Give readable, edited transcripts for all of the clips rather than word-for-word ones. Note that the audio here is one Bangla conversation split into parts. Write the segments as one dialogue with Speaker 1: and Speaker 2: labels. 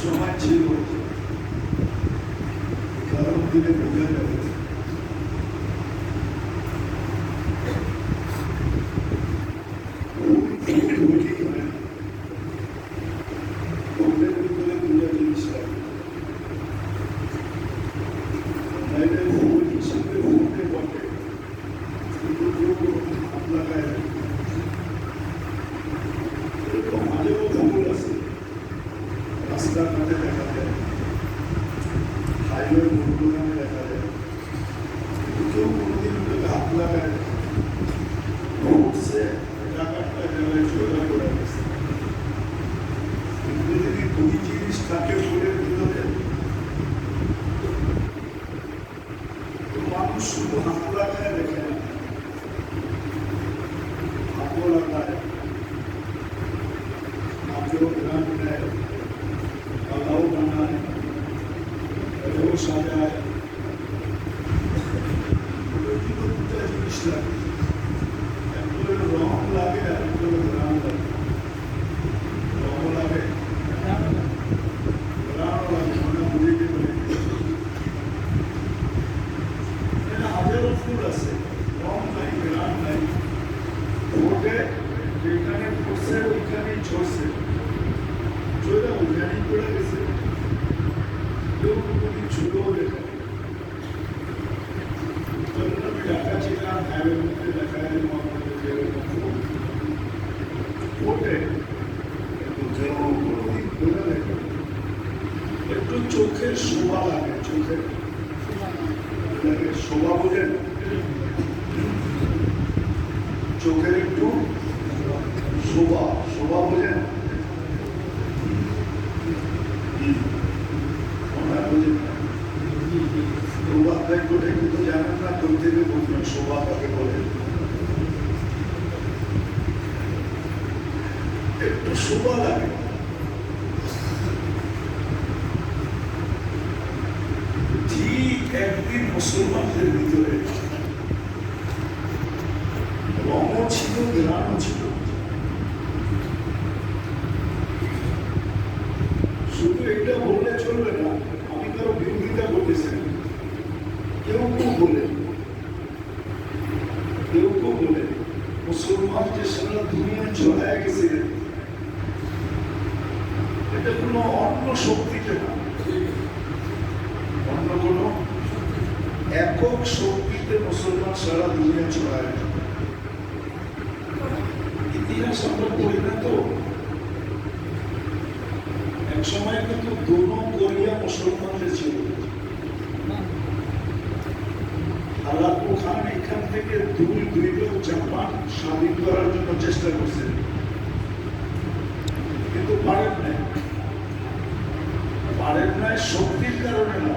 Speaker 1: সময় ছিল গরম দিনে বোঝা যাবে শুধু হাত লাগায় দেখে না, হাতও লাগায়, হাতেও গ্রাম নেয়, পালাও বানায়, এও সাজায়, দুটা জিনিস লাগে, একগুলো রং লাগে আর একগুলো গ্রাম লাগে। রং লাগে, গ্রাম লাগে, মানে বুঝে গেলে ফুল আছে, রং নাই, গ্রাম নাই, ওকে যেখানে পড়ছে ওইখানেই ঝরছে, চলে ওইখানেই পড়ে গেছে, কেউ কোনোদিন ঝুলেও দেখা নেই। আমি ঢাকা ছিলাম, হাইওয়ের মধ্যে দেখা যায় ওঠে, কোনোদিন ঘুরে দেখে একটু চোখের শোভা লাগে, চোখের শোভা বোঝেন, চোখের একটু শোভা শোভা বোঝেন, কিন্তু জানেন না, বই থেকে বুঝবেন শোভা কাকে বলে। একটু শোভা লাগে, ঠিক একদিন মুসলমানদের ভিতরে রঙও ছিল, গ্রামও ছিল। শুধু এটা বললে চলবে না, আমি কারো বিরোধিতা করতেছি। কেউ কেউ বলে মুসলমান যে সারা দুনিয়া ছড়ায় গেছিলেন, এটা কোনো অন্য শক্তিতে না, অন্য কোনো একক শক্তিতে মুসলমান সারা দুনিয়া ছড়ায়। ইতিহাস আমরা পড়ি না তো, এক সময় কিন্তু দোনো কোরিয়া মুসলমানদের ছিল। হালাকু খান এখান থেকে দুইটা জাপান স্বাধীন করার জন্য চেষ্টা করছেন, কিন্তু পারেন নাই, শক্তির কারণে না,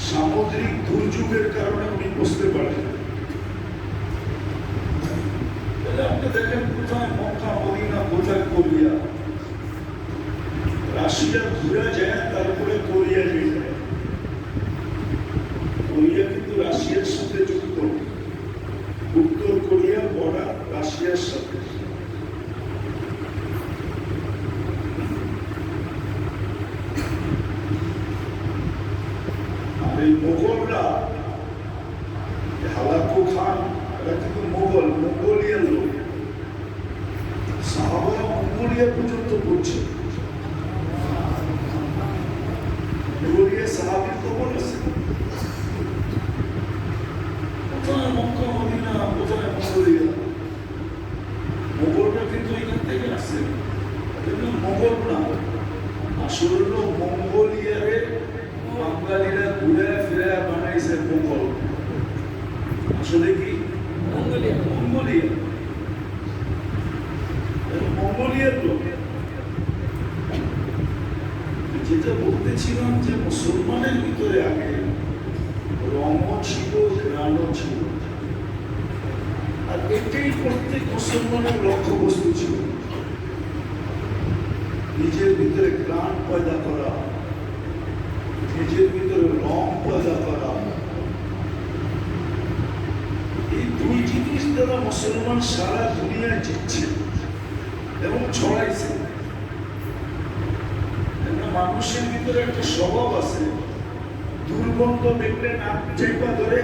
Speaker 1: সামুদ্রিক দুর্যোগের কারণে উনি বুঝতে পারেন। আপনি দেখেন কোথায় মক্কা মদিনা, কোথায় কোরিয়া, রাশিয়া ঘুরে যায়, তারপরে কোরিয়া নিয়ে যায়। কোরিয়া কিন্তু রাশিয়ার সাথে যুক্ত, উত্তর কোরিয়া বর্ডার রাশিয়ার সাথে। আর এই মোগলরা, হালাকু খান, এরা কিন্তু মঙ্গোলিয়ার লোক, সাহাবারা মঙ্গোলিয়া পর্যন্ত পড়ছে। মঙ্গোলিয়া সাহাবীর খবর আছে, কোথায় মক্কা মদিনা, কোথায় মঙ্গোলিয়া। মোগলরা কিন্তু এখান থেকে আসছে, মোগল না, আসলে হলো মঙ্গোলিয়ারে বাঙালিরা ঘুরে ফিরে বানাইছে মোগল। আসলে কি মঙ্গোলিয়ার লোক। যেটা বলতেছিলাম যে মুসলমানের ভিতরে আগে রঙও ছিল, গ্রামও ছিল, আর এটাই প্রত্যেক মুসলমানের লক্ষ্যবস্তু ছিল, নিজের ভিতরে গ্রাম পয়দা করা, নিজের ভিতরে রং পয়দা করা। এই দুই জিনিস দ্বারা মুসলমান সারা দুনিয়ায় জিতছে এবং ছড়াইছে। মানুষের ভিতরে একটা স্বভাব আছে, দুর্গন্ধ দেখলে নাক চেপা ধরে,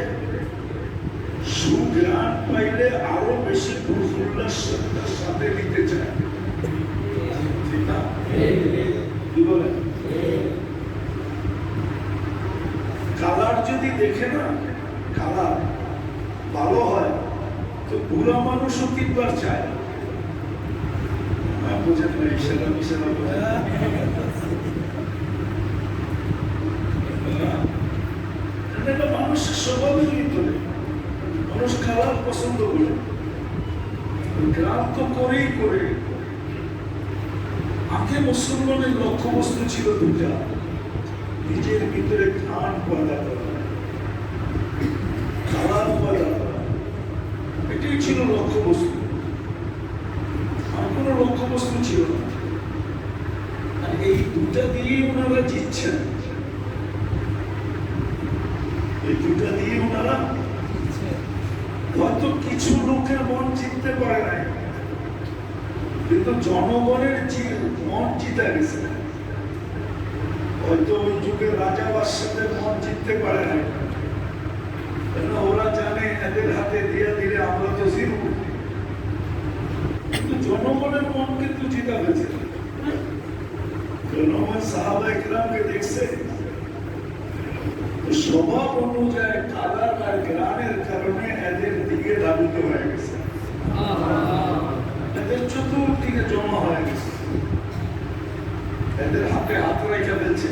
Speaker 1: সুঘ্রাণ পাইলে আরো বেশি উল্লাসের সাথে নিতে চায়। ঠিক না? কি বলেন? কালার যদি দেখে না, কালার ভালো হয় তো বুড়া মানুষও কিনবার চায়। বুঝেন না? ইশারা মিশারা এটা মানুষের স্বভাবের ভিতরে। মানুষ কালার পছন্দ করে, গ্রাম তো করেই করে। আগে মুসলমানের লক্ষ্য বস্তু ছিল দুটা, নিজের ভিতরে ঘ্রাণ পয়দা করা, কালার পয়দা করা, এটাই ছিল লক্ষ্য বস্তু। আর কোনো লক্ষ্য বস্তু ছিল না। আর এই দুটা দিয়ে ওনারা জিতছেন, এই দুটা দিয়ে ওনারা হয়তো কিছু লোকের মন জিততে পারে নাই, কিন্তু জনগণের মন জিতে গেছে। হয়তো ওই যুগের রাজা বাদশাদের মন জিততে পারে নাই, ওরা জানে এদের হাতে দিয়ে দিলে আমরা তো জিরো, কিন্তু জনগণের মন কিন্তু জিতা গেছে। জনগণ সাহাবা ইকরামকে দেখছে, স্বভাব অনুযায়ী কালার আর গ্রামের কারণে এদের দিকে ধাবিত হয়ে গেছে, এদের চতুর্দিকে জমা হয়ে গেছে, এদের হাতে হাত রেখে ফেলছে।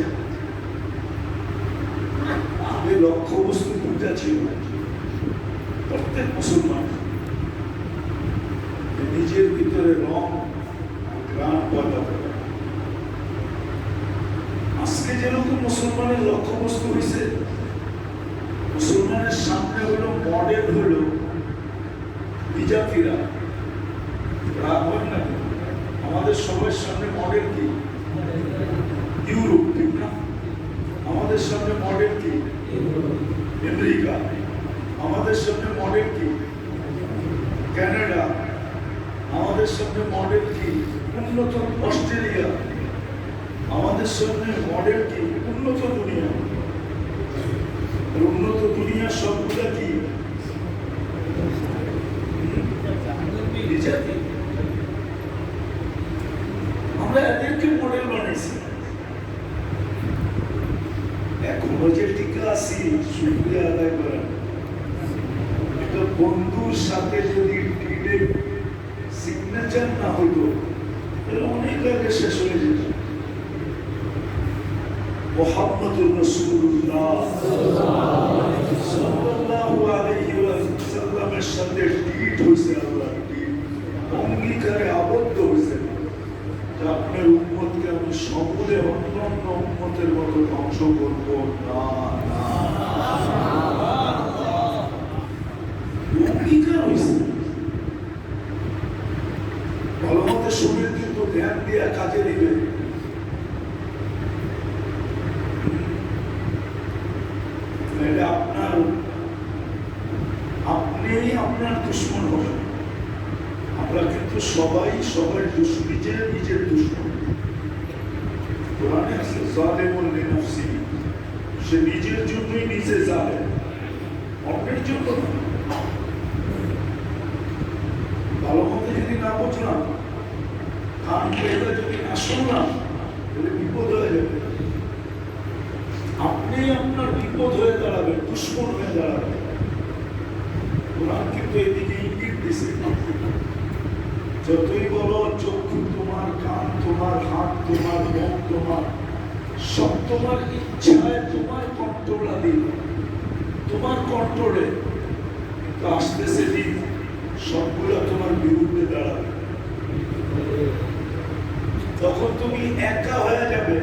Speaker 1: আগে লক্ষ্য বস্তু দুটা ছিল, প্রত্যেক মুসলমান নিজের ভিতরে রং গ্রাম পয়দা করে। আজকে যেরকম মুসলমানের লক্ষ্য বস্তু হয়েছে, মুসলমানের সামনে হলো মডেল হলো বিজাতিরা। রাগ হয় না? আমাদের সবার সামনে মডেল কি? ইউরোপ, ঠিক না? আমাদের সামনে মডেল কি? আমেরিকা। আমাদের সামনে মডেল কি? কানাডা। আমাদের সামনে মডেল কি? উন্নত অস্ট্রেলিয়া। আমাদের সামনে মডেল কি? উন্নত দুনিয়া। উন্নত দুনিয়া সবগুলা কি? আমরা এদেরকে মডেল বানাইছি। এখনো যে টিকা আছি, শুক্রিয়া আদায় করেন। এটা বন্ধুর সাথে যদি ডিরেক্ট সিগনেচার না হইতো, তাহলে অনেক আগে শেষ হয়ে যেত। মুহাম্মদুর রাসূলুল্লাহ সাল্লাল্লাহু আলাইহি ওয়াসাল্লামের সাথে ডিট হইছে, আল্লাহর ডিট অঙ্গীকারে আবদ্ধ হইছে যে আপনার উম্মতকে আমি সমূলে অন্যান্য উম্মতের মতো ধ্বংস করব না। অঙ্গীকার হইছে। ভালো মতো শুনে কিন্তু ধ্যান দিয়া কাজে দিবে। আপনার দুশ্মন হবেন। আমরা কিন্তু সবাই সবার নিজের নিজের দুশ্মন। কোরআনে আছে যালিমুন লিনাফসি, সে নিজের জন্যই নিজে জালেম, অন্যের জন্য না। ভালো মতো যদি না বুঝলাম, কান পেলে যদি না শুনলাম, তাহলে বিপদ হয়ে যাবে। আপনি আপনার বিপদ হয়ে দাঁড়াবেন, দুশ্মন হয়ে দাঁড়াবেন। কোরআন কিন্তু এদিকে ইঙ্গিত দিছে। যতই বলো চক্ষু তোমার, কান তোমার, হাত তোমার, মন তোমার, সব তোমার ইচ্ছায় তোমার কন্ট্রোলাধীন, তোমার কন্ট্রোলে, কিন্তু আসতেছে দিন সবগুলো তোমার বিরুদ্ধে দাঁড়াবে। তখন তুমি একা হয়ে যাবে,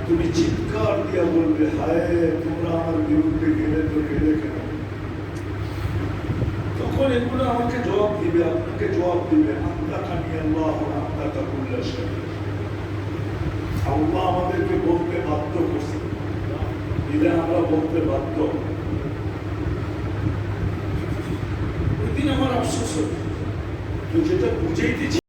Speaker 1: তুমি চিৎকার দিয়া বলবে, হায় তোমরা আমার বিরুদ্ধে গেলে তো গেলে কেন? তখন এগুলো আমাকে জবাব দিবে, আপনাকে জবাব দিবে। আল্লাহ আমাদেরকে বলতে বাধ্য করছে, দিলে আমরা বলতে বাধ্য। ওই দিন আমার আফসোস হবে, যেটা বুঝাইতেছি